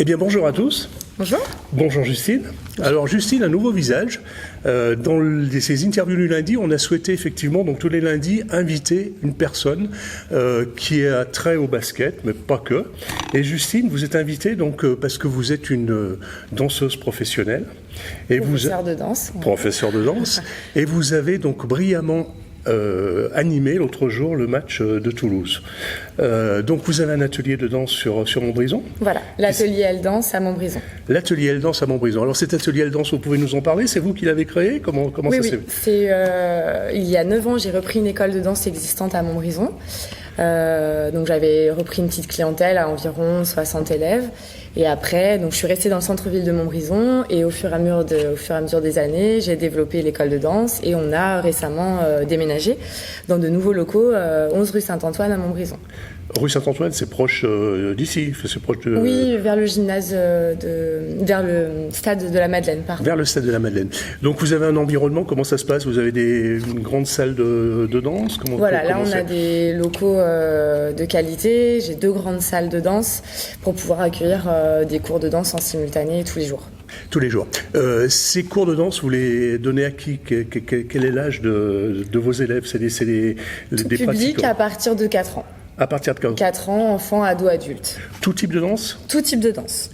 Eh bien, bonjour à tous. Bonjour. Bonjour Justine. Alors Justine, un nouveau visage. Dans ces interviews du lundi, on a souhaité effectivement, donc tous les lundis, inviter une personne qui a trait au basket, mais pas que. Et Justine, vous êtes invitée donc parce que vous êtes une danseuse professionnelle. Et professeur de danse. Professeur de danse. Et vous avez donc brillamment animé l'autre jour le match de Toulouse. Donc vous avez un atelier de danse sur Montbrison. Voilà, l'atelier Elle Danse à Montbrison. L'atelier Elle Danse à Montbrison. Alors cet atelier Elle Danse, vous pouvez nous en parler? C'est vous qui l'avez créé? Comment oui, ça oui. s'est fait? Il y a 9 ans, j'ai repris une école de danse existante à Montbrison. Donc j'avais repris une petite clientèle à environ 60 élèves. Et après, donc je suis restée dans le centre-ville de Montbrison et au fur et à mesure des années, j'ai développé l'école de danse et on a récemment déménagé dans de nouveaux locaux, 11 rue Saint-Antoine à Montbrison. Rue Saint-Antoine, c'est proche d'ici, c'est proche de... Oui, vers le gymnase, vers le stade de la Madeleine, pardon. Vers le stade de la Madeleine. Donc vous avez un environnement, comment ça se passe? Vous avez une grande salle de danse? Là on a des locaux de qualité, j'ai 2 grandes salles de danse pour pouvoir accueillir des cours de danse en simultané tous les jours. Tous les jours. Ces cours de danse, vous les donnez à qui? Quel est l'âge de vos élèves? C'est des public pratiquants à partir de 4 ans. À partir de 4 ans, enfants, ados, adultes. Tout type de danse? Tout type de danse.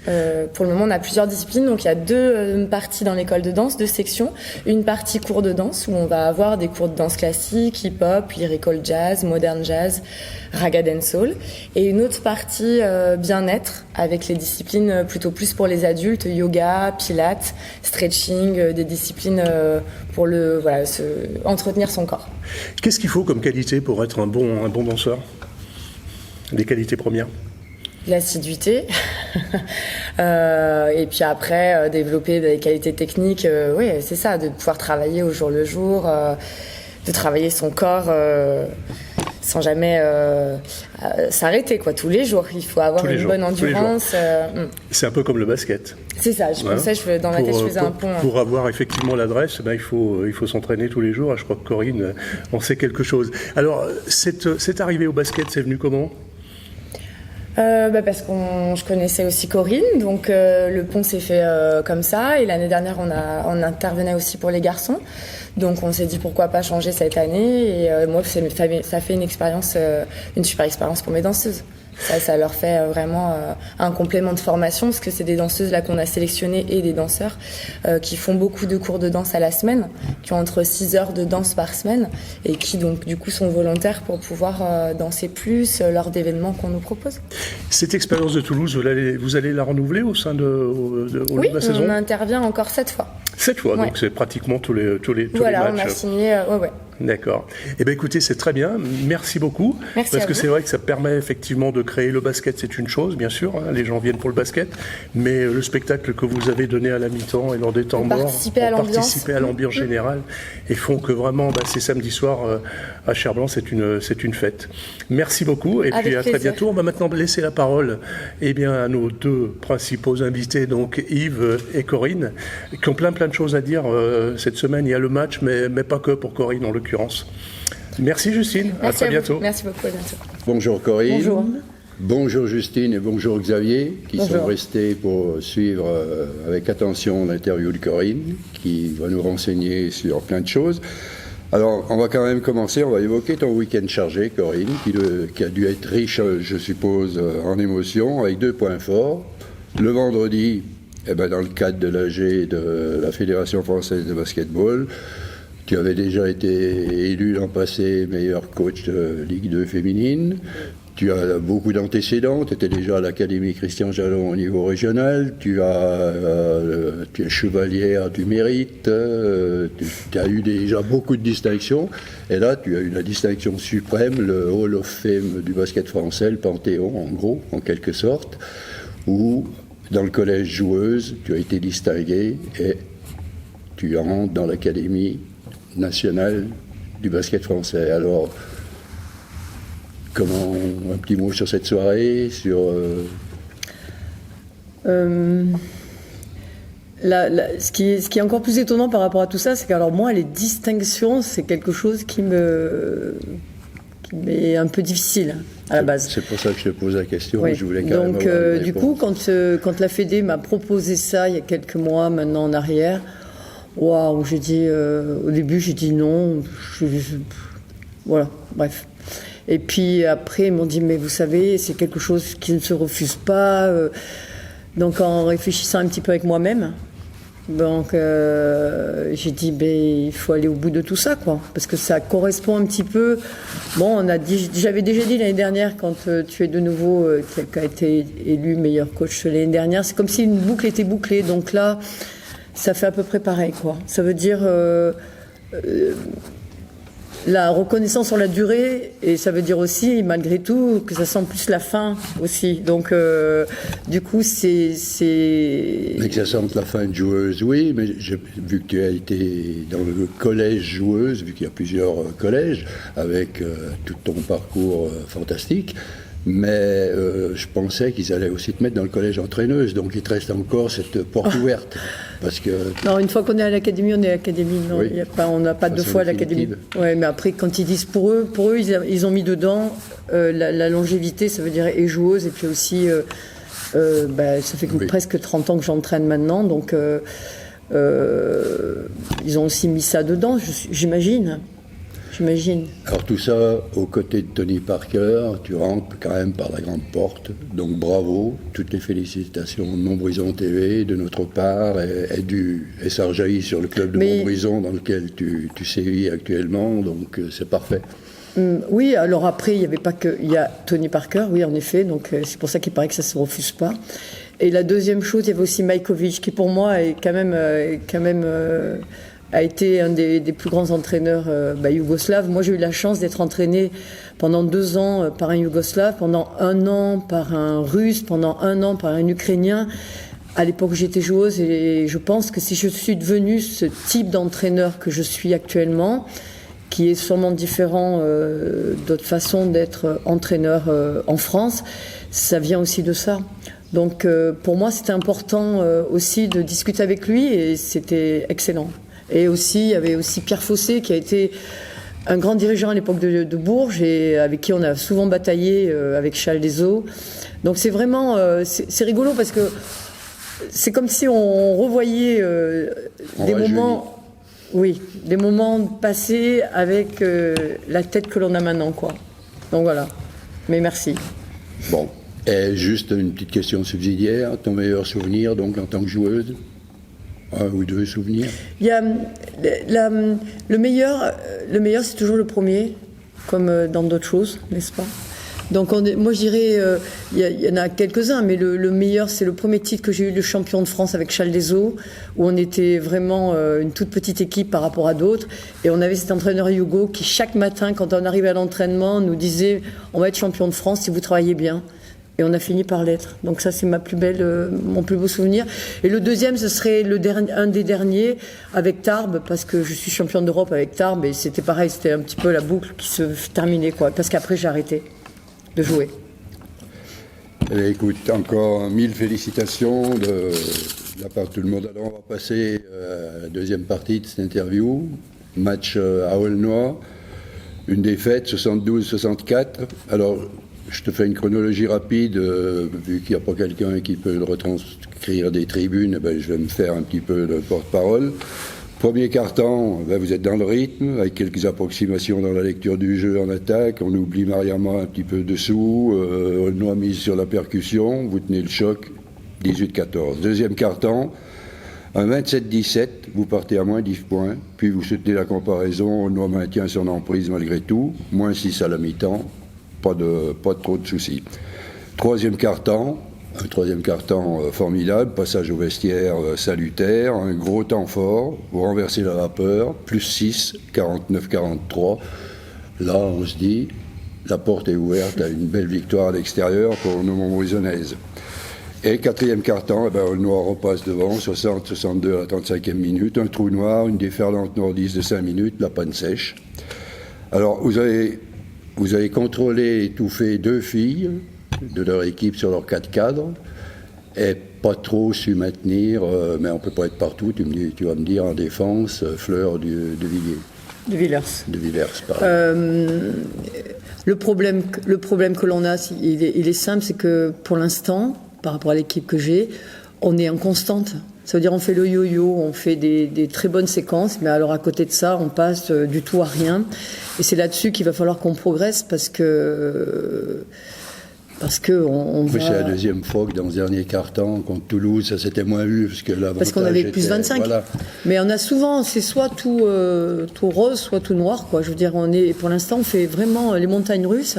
Pour le moment, on a plusieurs disciplines. Donc, il y a 2 parties dans l'école de danse, 2 sections. Une partie cours de danse où on va avoir des cours de danse classique, hip-hop, lyrical jazz, modern jazz, raga dancehall. Et une autre partie bien-être avec les disciplines plutôt plus pour les adultes, yoga, pilates, stretching, des disciplines pour entretenir son corps. Qu'est-ce qu'il faut comme qualité pour être un bon danseur? Les qualités premières? L'assiduité. Et puis après, développer des qualités techniques. Oui, c'est ça, de pouvoir travailler au jour le jour, de travailler son corps sans jamais s'arrêter, quoi, tous les jours. Il faut avoir une bonne endurance. C'est un peu comme le basket. C'est ça, dans ma tête, je faisais un pont. Pour avoir effectivement l'adresse, il faut s'entraîner tous les jours. Je crois que Corinne en sait quelque chose. Alors, cette arrivée au basket, c'est venu comment? Parce que je connaissais aussi Corinne, donc le pont s'est fait comme ça. Et l'année dernière, on intervenait aussi pour les garçons. Donc on s'est dit pourquoi pas changer cette année. Et moi, ça fait une super expérience pour mes danseuses. Ça leur fait vraiment un complément de formation, parce que c'est des danseuses là qu'on a sélectionnées et des danseurs qui font beaucoup de cours de danse à la semaine, qui ont entre 6 heures de danse par semaine et qui donc du coup sont volontaires pour pouvoir danser plus lors d'événements qu'on nous propose. Cette expérience de Toulouse, vous allez la renouveler au sein de la saison? On intervient encore 7 fois. 7 fois, ouais. Donc c'est pratiquement tous les matchs. Voilà, on a signé, ouais. D'accord. Eh bien écoutez, c'est très bien. Merci beaucoup. Merci parce à que vous. C'est vrai que ça permet effectivement de créer le basket, c'est une chose, bien sûr. Hein, les gens viennent pour le basket. Mais le spectacle que vous avez donné à la mi-temps et lors des temps morts, participer à l'ambiance générale et font que vraiment, ces samedis soirs à Cherblanc, c'est une fête. Merci beaucoup et puis à très bientôt. On va maintenant laisser la parole à nos 2 principaux invités, donc Yves et Corinne, qui ont plein de choses à dire cette semaine. Il y a le match, mais pas que pour Corinne en l'occurrence. Merci Justine, à très bientôt. Merci beaucoup, à bientôt. Bonjour Corinne. Bonjour. Bonjour Justine et bonjour Xavier, qui sont restés pour suivre avec attention l'interview de Corinne, qui va nous renseigner sur plein de choses. Alors, on va quand même commencer, on va évoquer ton week-end chargé, Corinne, qui a dû être riche, je suppose, en émotions, avec 2 points forts. Le vendredi, dans le cadre de l'AG de la Fédération Française de Basketball, tu avais déjà été élu l'an passé meilleur coach de Ligue 2 féminine. Tu as beaucoup d'antécédents. Tu étais déjà à l'Académie Christian Jalon au niveau régional. Tu es chevalière du mérite. Tu as eu déjà beaucoup de distinctions. Et là, tu as eu la distinction suprême, le Hall of Fame du basket français, le Panthéon, en gros, en quelque sorte, où, dans le collège joueuse, tu as été distinguée et tu rentres dans l'Académie nationale du basket français. Alors, un petit mot sur cette soirée, sur... Ce qui est encore plus étonnant par rapport à tout ça, c'est que moi, les distinctions, c'est quelque chose qui mais un peu difficile à la base. C'est pour ça que je te pose la question. Oui. Je voulais quand même donc, avoir une du réponse. coup, quand la Fédé m'a proposé ça il y a quelques mois maintenant en arrière, waouh, j'ai dit, au début, j'ai dit non. Voilà, bref. Et puis après, ils m'ont dit, mais vous savez, c'est quelque chose qui ne se refuse pas. Donc, en réfléchissant un petit peu avec moi-même, donc j'ai dit, il faut aller au bout de tout ça, quoi. Parce que ça correspond un petit peu. Bon, j'avais déjà dit l'année dernière, quand tu es de nouveau, qui a été élu meilleur coach l'année dernière, c'est comme si une boucle était bouclée. Donc là, ça fait à peu près pareil, quoi. Ça veut dire la reconnaissance sur la durée, et ça veut dire aussi, malgré tout, que ça sent plus la fin aussi. Donc, du coup, c'est... Mais que ça sente la fin de joueuse, oui, mais vu que tu as été dans le collège joueuse, vu qu'il y a plusieurs collèges, avec tout ton parcours fantastique, mais je pensais qu'ils allaient aussi te mettre dans le collège entraîneuse, donc il te reste encore cette porte ouverte. Parce que... Non, une fois qu'on est à l'académie, on est à l'académie. Non, oui. on n'a pas deux fois à l'académie. Ouais, mais après, quand ils disent pour eux, ils ont mis dedans la longévité, ça veut dire et joueuse, et puis aussi, ça fait presque 30 ans que j'entraîne maintenant, donc ils ont aussi mis ça dedans, j'imagine. Alors tout ça, aux côtés de Tony Parker, tu rentres quand même par la grande porte. Donc bravo, toutes les félicitations de Montbrison TV de notre part, et ça rejaillit sur le club de Montbrison dans lequel tu sévis actuellement, donc c'est parfait. Oui, alors après, il y a Tony Parker, oui en effet, donc c'est pour ça qu'il paraît que ça ne se refuse pas. Et la deuxième chose, il y avait aussi Majkovic, qui pour moi est quand même a été un des plus grands entraîneurs yougoslaves. Moi, j'ai eu la chance d'être entraînée pendant 2 ans par un Yougoslave, pendant 1 an par un Russe, pendant 1 an par un Ukrainien. À l'époque, j'étais joueuse, et je pense que si je suis devenue ce type d'entraîneur que je suis actuellement, qui est sûrement différent d'autres façons d'être entraîneur en France, ça vient aussi de ça. Donc, pour moi, c'était important aussi de discuter avec lui, et c'était excellent. Et aussi, il y avait aussi Pierre Fossé, qui a été un grand dirigeant à l'époque de Bourges, et avec qui on a souvent bataillé avec Charles Desaulles. Donc c'est vraiment c'est rigolo, parce que c'est comme si on revoyait des moments, des moments passés avec la tête que l'on a maintenant, quoi. Donc voilà. Mais merci. Bon, et juste une petite question subsidiaire. Ton meilleur souvenir, donc, en tant que joueuse? 1 ou 2 souvenirs? Il y a le meilleur, c'est toujours le premier, comme dans d'autres choses, n'est-ce pas? Donc moi je dirais, il y en a quelques-uns, mais le meilleur, c'est le premier titre que j'ai eu de champion de France avec Charles Desaulles, où on était vraiment une toute petite équipe par rapport à d'autres, et on avait cet entraîneur Hugo qui, chaque matin, quand on arrivait à l'entraînement, nous disait « on va être champion de France si vous travaillez bien ». Et on a fini par l'être. Donc ça, c'est mon plus beau souvenir. Et le deuxième, ce serait un des derniers avec Tarbes, parce que je suis championne d'Europe avec Tarbes, et c'était pareil, c'était un petit peu la boucle qui se terminait, quoi. Parce qu'après, j'ai arrêté de jouer. Et écoute, encore 1000 félicitations de la part de tout le monde. Alors, on va passer à la deuxième partie de cette interview. Match à Aulnois, une défaite, 72-64. Alors, je te fais une chronologie rapide, vu qu'il n'y a pas quelqu'un qui peut le retranscrire des tribunes, je vais me faire un petit peu le porte-parole. Premier quart-temps, vous êtes dans le rythme, avec quelques approximations dans la lecture du jeu en attaque. On oublie Mariama un petit peu dessous, Aulnois mise sur la percussion, vous tenez le choc, 18-14. Deuxième quart-temps, un 27-17, vous partez à moins 10 points, puis vous soutenez la comparaison, Aulnois maintient son emprise malgré tout, moins 6 à la mi-temps. Pas trop de soucis. Troisième quart-temps, un troisième quart-temps formidable, passage au vestiaire salutaire, un gros temps fort, vous renversez la vapeur, plus 6, 49-43. Là, on se dit, la porte est ouverte à une belle victoire à l'extérieur pour nos Montbrisonnaises. Et quatrième quart-temps, Aulnois repasse devant, 60-62 à la 35e minute, un trou noir, une déferlante nordiste de 5 minutes, la panne sèche. Alors, vous avez contrôlé et étouffé 2 filles de leur équipe sur leurs 4 cadres, et pas trop su maintenir, mais on ne peut pas être partout, tu vas me dire en défense, Fleur de Villiers. De Villers. De Villers, pardon. Le problème que l'on a, il est simple, c'est que pour l'instant, par rapport à l'équipe que j'ai, on est en constante. Ça veut dire on fait le yo-yo, on fait des très bonnes séquences, mais alors à côté de ça, on passe du tout à rien. Et c'est là-dessus qu'il va falloir qu'on progresse parce que on va... C'est la deuxième fois que dans ce dernier quart-temps, contre Toulouse, ça s'était moins vu. Parce qu'on avait plus 25. Voilà. Mais on a souvent, c'est soit tout rose, soit tout noir, quoi. Je veux dire, pour l'instant, on fait vraiment les montagnes russes.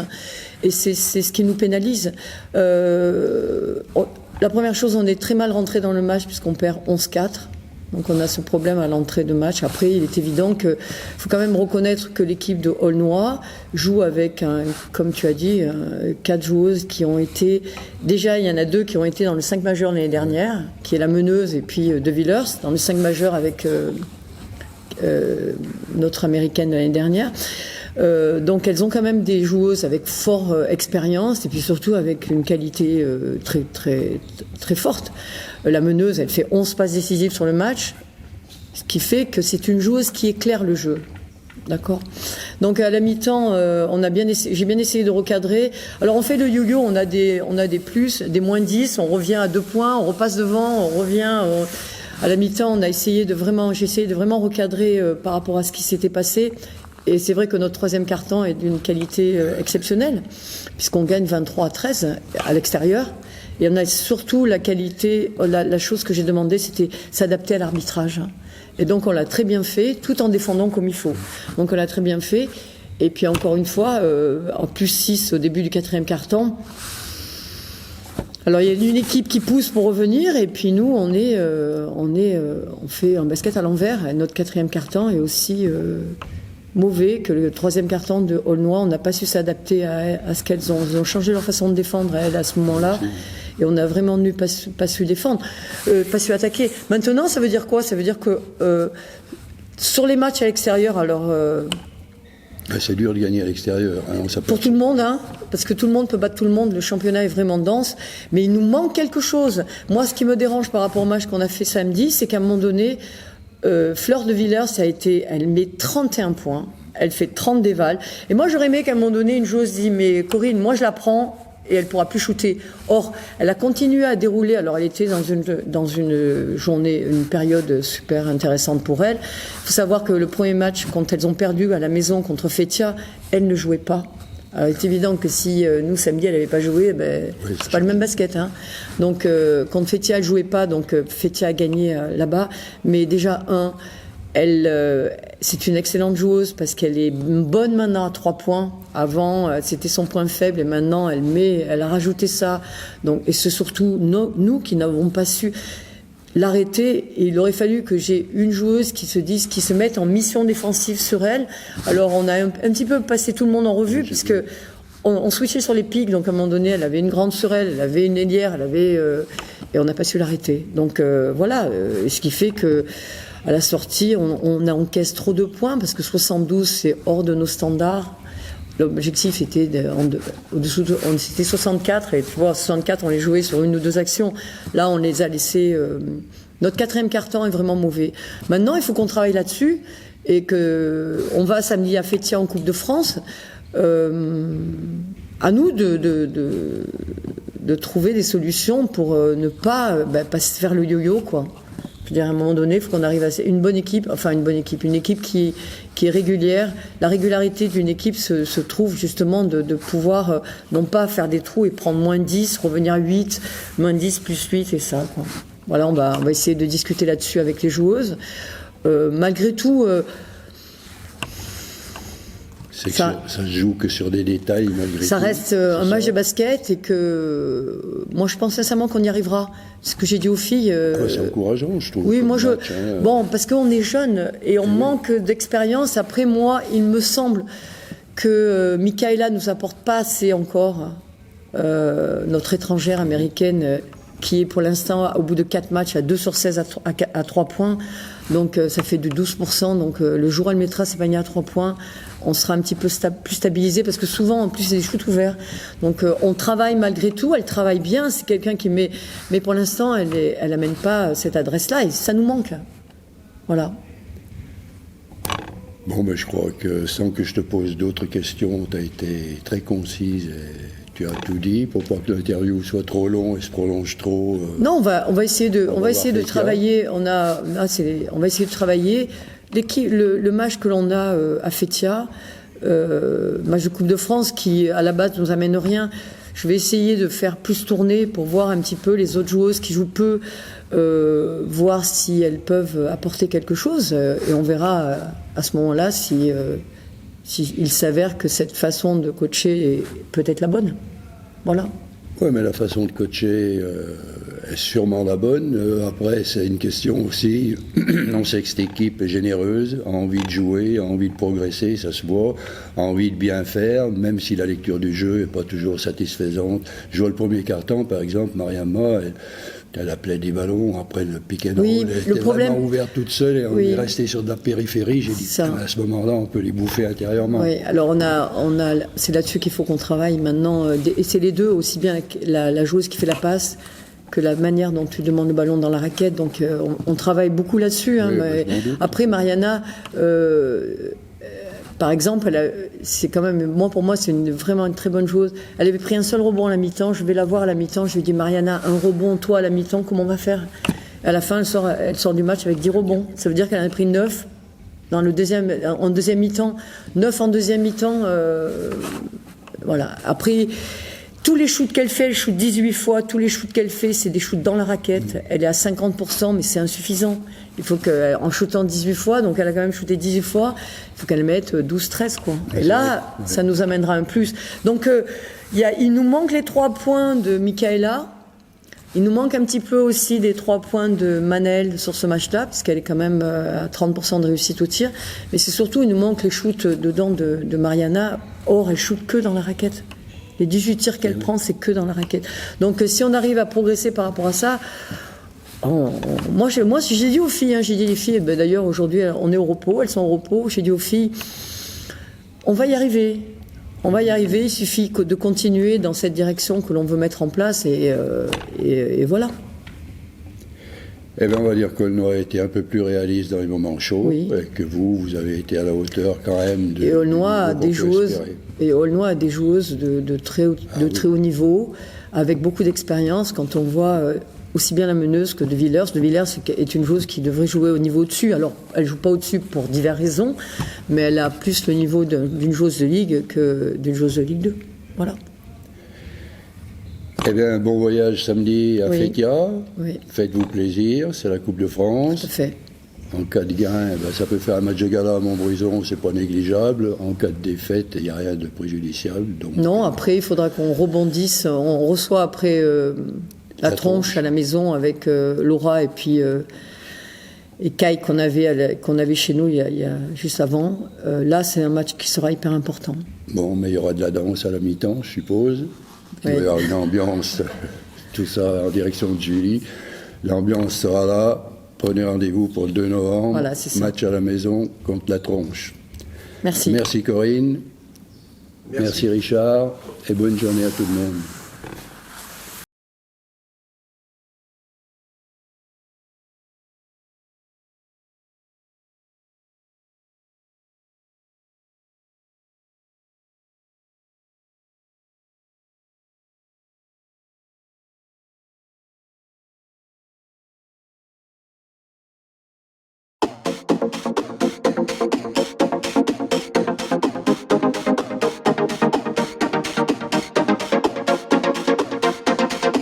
Et c'est ce qui nous pénalise. La première chose, on est très mal rentré dans le match puisqu'on perd 11-4. Donc on a ce problème à l'entrée de match. Après, il est évident qu'il faut quand même reconnaître que l'équipe de Aulnois joue avec, comme tu as dit, 4 joueuses qui ont été... Déjà, il y en a 2 qui ont été dans le 5 majeur l'année dernière, qui est la meneuse et puis De Villers, dans le 5 majeur avec notre américaine de l'année dernière. Donc elles ont quand même des joueuses avec fort expérience et puis surtout avec une qualité très, très, très forte. La meneuse, elle fait 11 passes décisives sur le match, ce qui fait que c'est une joueuse qui éclaire le jeu. D'accord. Donc à la mi-temps, j'ai bien essayé de recadrer. Alors on fait le yo-yo, on a des plus, des moins 10, on revient à 2 points, on repasse devant, on revient... À la mi-temps, j'ai essayé de vraiment recadrer par rapport à ce qui s'était passé. Et c'est vrai que notre troisième quart-temps est d'une qualité exceptionnelle, puisqu'on gagne 23-13 à l'extérieur. Et on a surtout la qualité, la chose que j'ai demandé, c'était s'adapter à l'arbitrage. Et donc on l'a très bien fait, tout en défendant comme il faut. Donc on l'a très bien fait. Et puis encore une fois, en plus 6 au début du quatrième quart-temps. Alors il y a une équipe qui pousse pour revenir, et puis nous on fait un basket à l'envers. Et notre quatrième quart-temps est aussi mauvais que le troisième quart-temps de Aulnois. On n'a pas su s'adapter à ce qu'elles ont. Elles ont changé leur façon de défendre, elles, à ce moment-là. Et on a vraiment pas su défendre, pas su attaquer. Maintenant, ça veut dire quoi? Ça veut dire que sur les matchs à l'extérieur, alors... c'est dur de gagner à l'extérieur. Hein, pour tout le monde, hein, parce que tout le monde peut battre tout le monde. Le championnat est vraiment dense. Mais il nous manque quelque chose. Moi, ce qui me dérange par rapport au match qu'on a fait samedi, c'est qu'à un moment donné... Fleur de Villers, elle met 31 points, elle fait 30 dévals. Et moi, j'aurais aimé qu'à un moment donné, une joueuse dise, mais Corinne, moi je la prends et elle pourra plus shooter. Or, elle a continué à dérouler. Alors, elle était dans une journée, une période super intéressante pour elle. Il faut savoir que le premier match, quand elles ont perdu à la maison contre Fétia, elle ne jouait pas. Alors, il est évident que si nous, samedi, elle n'avait pas joué, oui, c'est pas le même basket. Hein. Donc, quand Fétia ne jouait pas, donc Fétia a gagné là-bas. Mais déjà, c'est une excellente joueuse parce qu'elle est bonne maintenant à 3 points. Avant, c'était son point faible et maintenant, elle a rajouté ça. Donc, et c'est surtout nous qui n'avons pas su l'arrêter. Et il aurait fallu que j'ai une joueuse qui se mette en mission défensive sur elle. Alors on a un petit peu passé tout le monde en revue puisque on switchait sur les pics. Donc à un moment donné, elle avait une grande sur elle, elle avait une ailière, et on n'a pas su l'arrêter. Donc voilà, ce qui fait que à la sortie, on encaisse trop de points parce que 72 c'est hors de nos standards. L'objectif était c'était 64 et tu vois 64 on les jouait sur 1 ou 2 actions. Là on les a laissés. Notre quatrième quart-temps est vraiment mauvais. Maintenant il faut qu'on travaille là-dessus et que on va samedi à Fétia en Coupe de France. À nous de trouver des solutions pour ne pas se faire le yo-yo quoi. Je veux dire, à un moment donné, il faut qu'on arrive à une équipe qui est régulière. La régularité d'une équipe se trouve justement de pouvoir non pas faire des trous et prendre moins 10, revenir à 8, moins 10 plus 8 et ça. Quoi. Voilà, on va essayer de discuter là-dessus avec les joueuses. Malgré tout... ça se joue que sur des détails malgré tout. Ça reste un match de basket et que moi je pense sincèrement qu'on y arrivera. Ce que j'ai dit aux filles. C'est encourageant, je trouve. Oui, moi bon, parce qu'on est jeunes et on manque d'expérience. Après moi, il me semble que Michaela nous apporte pas assez encore. Notre étrangère américaine qui est pour l'instant au bout de 4 matchs à 2 sur 16 à 3 points. Donc ça fait de 12%. Donc le jour où elle mettra ses paniers à 3 points, on sera un petit peu plus stabilisé parce que souvent en plus c'est des shoots ouverts. Donc on travaille malgré tout, elle travaille bien, c'est quelqu'un qui met, mais pour l'instant elle amène pas cette adresse-là et ça nous manque. Voilà. Bon, je crois que sans que je te pose d'autres questions, tu as été très concise et tu as tout dit pour pas que l'interview soit trop long et se prolonge trop. Non, on va essayer de travailler. On va essayer de travailler. Le match que l'on a à Fétia, match de Coupe de France qui à la base nous amène rien. Je vais essayer de faire plus tourner pour voir un petit peu les autres joueuses qui jouent peu, voir si elles peuvent apporter quelque chose. Et on verra à ce moment-là si il s'avère que cette façon de coacher est peut-être la bonne. Voilà. Oui, mais la façon de coacher est sûrement la bonne. Après, c'est une question aussi. On sait que cette équipe est généreuse, a envie de jouer, a envie de progresser, ça se voit, a envie de bien faire, même si la lecture du jeu n'est pas toujours satisfaisante. Je vois le premier quart-temps, par exemple, Mariama, elle appelait des ballons, après le pick and roll, elle était vraiment ouverte toute seule et on est resté sur de la périphérie. J'ai dit, à ce moment-là, on peut les bouffer intérieurement. Oui, alors c'est là-dessus qu'il faut qu'on travaille maintenant. Et c'est les deux, aussi bien la joueuse qui fait la passe que la manière dont tu demandes le ballon dans la raquette. Donc on travaille beaucoup là-dessus. Hein, mais après, Mariana... par exemple, c'est quand même, pour moi, c'est vraiment une très bonne chose. Elle avait pris un seul rebond à la mi-temps. Je vais la voir à la mi-temps. Je lui dis, Mariana, un rebond, toi, à la mi-temps, comment on va faire? À la fin, elle sort du match avec 10 rebonds. Ça veut dire qu'elle en a pris 9 en deuxième mi-temps. 9 en deuxième mi-temps. Voilà. Après, tous les shoots qu'elle fait, elle shoot 18 fois. Tous les shoots qu'elle fait, c'est des shoots dans la raquette. Elle est à 50%, mais c'est insuffisant. Il faut qu'en shootant 18 fois, donc elle a quand même shooté 18 fois, il faut qu'elle mette 12-13, quoi. Et là, ça nous amènera un plus. Donc, il nous manque les 3 points de Michaela. Il nous manque un petit peu aussi des 3 points de Manel sur ce match-là, parce qu'elle est quand même à 30% de réussite au tir. Mais c'est surtout, il nous manque les shoots dedans de Mariana. Or, elle shoot que dans la raquette. Les 18 tirs qu'elle prend, c'est que dans la raquette. Donc, si on arrive à progresser par rapport à ça... Moi, j'ai dit aux filles, les filles, d'ailleurs aujourd'hui on est au repos, elles sont au repos, j'ai dit aux filles, on va y arriver, il suffit de continuer dans cette direction que l'on veut mettre en place et voilà. Eh bien, on va dire qu'Aulnoy a été un peu plus réaliste dans les moments chauds, et que vous avez été à la hauteur quand même de... Et Aulnoy a des joueuses de très haut niveau, avec beaucoup d'expérience. Quand on voit aussi bien la meneuse que De Villers est une joueuse qui devrait jouer au niveau au-dessus. Alors, elle ne joue pas au-dessus pour diverses raisons, mais elle a plus le niveau d'une joueuse de Ligue que d'une joueuse de Ligue 2. Voilà. Eh bien, bon voyage samedi à Fétia. Oui. Faites-vous plaisir, c'est la Coupe de France. Tout à fait. En cas de gain, ça peut faire un match de gala à Montbrison, c'est pas négligeable. En cas de défaite, il n'y a rien de préjudiciable. Donc... Non, après, il faudra qu'on rebondisse. On reçoit après la tronche à la maison avec Laura et puis et Kai qu'on avait chez nous il y a juste avant. Là, c'est un match qui sera hyper important. Bon, mais il y aura de la danse à la mi-temps, je suppose. Il va y avoir une ambiance, tout ça en direction de Julie. L'ambiance sera là. Prenez rendez-vous pour le 2 novembre. Voilà, c'est ça. Match à la maison contre la tronche. Merci. Merci Corinne. Merci Richard. Et bonne journée à tout le monde.